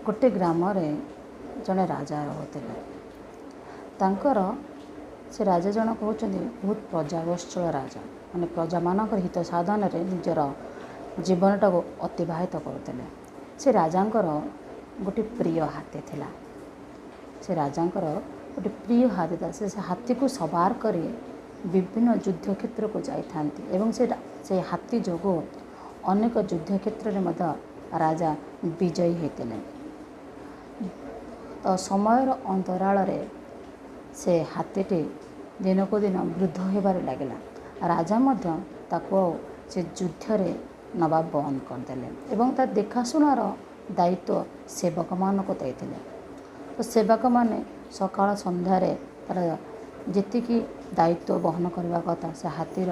गोटे ग्राम जड़े राजा रोते से राजा जन कहते बहुत प्रजावत्सल राजा माने प्रजा मानक हित साधन निजर जीवनटा को अतिवाहित करुते। से राजांकर गोटे प्रिय हाथी थिला। से राजांकर गोटे प्रिय हाथी था। से हाथी को सवार कर विभिन्न युद्ध क्षेत्र को जाई से हाथी जोगो अनेक युद्ध क्षेत्र में राजा विजयी होते। तो समय अंतराल से हाथीटी दिन को दिन वृद्ध होबार लगिला। राजा ताको से युद्ध रे नवा बंद करदेले एवं ता देखाशुणार दायित्व सेवक मान को देते। तो सेवक माने सकाळ संध्यारे तार जेतिकी दायित्व बहन करबा कथा से हाथीर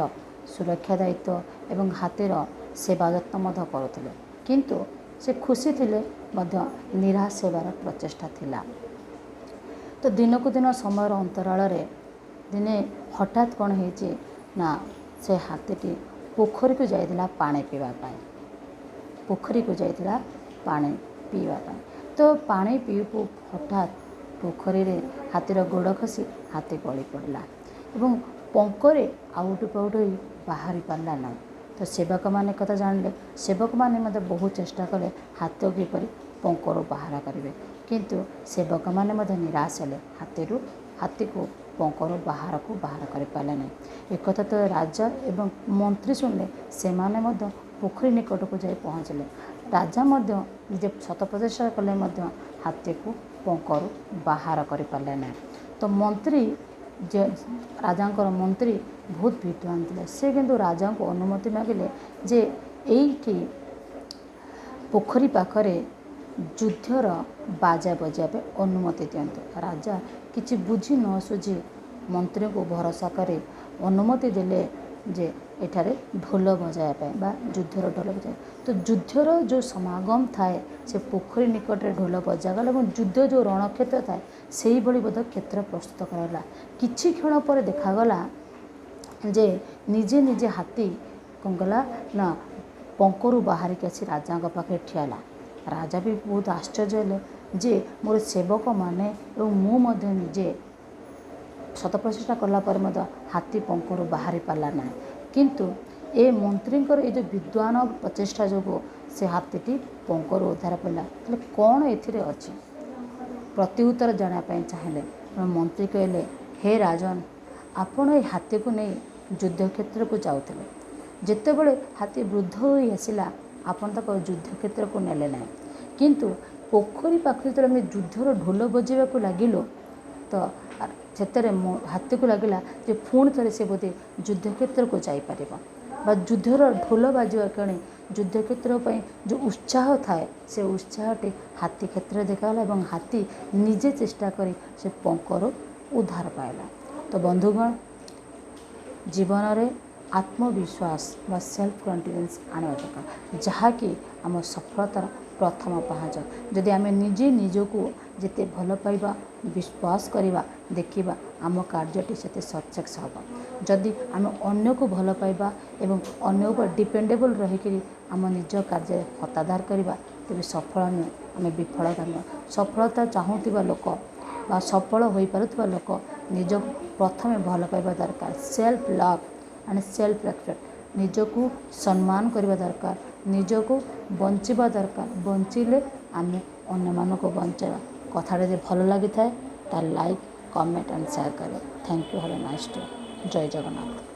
सुरक्षा दायित्व एवं हाथीर सेवा जत्न करुले। किंतु से खुशी थिले मध्य निराश होबार प्रचेष्टा थिला। तो दिन को दिन समय अंतराल दिने हठात कौन है ना से हाथीटी पोखरी को जाइला पानी पीवाई। पोखरी को जाइला पानी पीवाई। तो पानी पीऊ हठात पोखरी रे हाथीर गोड़ खसी हाथी गली पड़ा एवं पंकरे आउट पाउट हो बाहरी पारा ना। तो सेवक मैंने कथा जानले। सेवक मैंने मत बहुत चेष्टा कले हाथी किपर पंकर बाहर करेंगे। किंतु सेवक मैंने निराश हेले हाथी को पंकर बाहर कर पारे ना। एक कथा तो राजा एवं मंत्री शुणिले से माने पोखरी निकट को जाई पहुँचले। राजा निजे शत प्रचेषा कले हाथी को पंकर बाहर कर पारे ना। तो मंत्री जे राजांकर मंत्री बहुत विद्वान थे। से किंतु राजा को अनुमति मागिले जे एठी पोखरी पाखरे युद्धर बाजा बजाइबे अनुमति दियंतु। राजा किछि बुझी न सुझी मंत्री को भरोसा करे अनुमति देले जे एठारे ढोल बजाइबा बा युद्धर ढोल बजाए। तो युद्धर जो समागम थाए से पोखरी निकट रे ढोल बजागला और युद्ध जो रणक्षेत्र थाए से भली बोध क्षेत्र प्रस्तुत कराला। किछि क्षण पर देखागला जे निजे निजे हाथी कौन कला ना पंकरु बाहर के आसी राजा पाखे ठियाला। राजा भी बहुत आश्चर्य हेले जे मोर सेवक माने मु निजे शत प्रचेषा कला पर हाथी पंकरु बाहरी पाला ना। किंतु ए मंत्री ये जो विद्वान प्रचेषा जो से हाथीटी पंकरु उद्धार पड़ा। कौन एथिरे अछि प्रत्युत्तर जानापी चाहिए। मंत्री कहले हे राजन आपण ए हाथी को नहीं युद्ध क्षेत्र को जाऊे जिते बड़े हाथी वृद्ध हो आसला आपण तक युद्ध क्षेत्र को नेले ना। किंतु पोखरी पाख जो आम युद्धर ढोल बजेवा को लगिलु तो से हाथी को लगिला जे पुणी थे से बोधे युद्ध क्षेत्र को जापर युद्धर ढोल बाजा कणे युद्ध क्षेत्र जो उत्साह थाए से उत्साहटी हाथी क्षेत्र देखाला और हाथी निजे चेष्टा करी से पंकर उद्धार पाइला। तो बंधुगण जीवन में आत्मविश्वास व सेल्फ कॉन्फिडेंस आने दरकार जहाँकि आम सफलतार प्रथम पहाच। जदि आम निजे निजको जिते भल पाइबा विश्वास करवा देखिबा आम कार्यटी से सक्सेस हम। जदि आम अन्य को भल पाइबा एवं अन्य ऊपर डिपेंडेबल रहीकि आम निज कार्य हताधार करवा तेज सफल नुहे आम विफलता नुह। सफलता चाहूबा लोक बा सफल हो पारुवा लोक निज प्रथम भल पाइबा दरकार। Self love and self respect निजको सम्मान करवा दरकार। निजको बंचिबा दरकार। बंचिले आम अन्य मानक बंचाइबा। कथाटे जे भल लगी थाए तार लाइक कमेंट एंड शेयर करें। Thank you. Have a nice day. जय जगन्नाथ।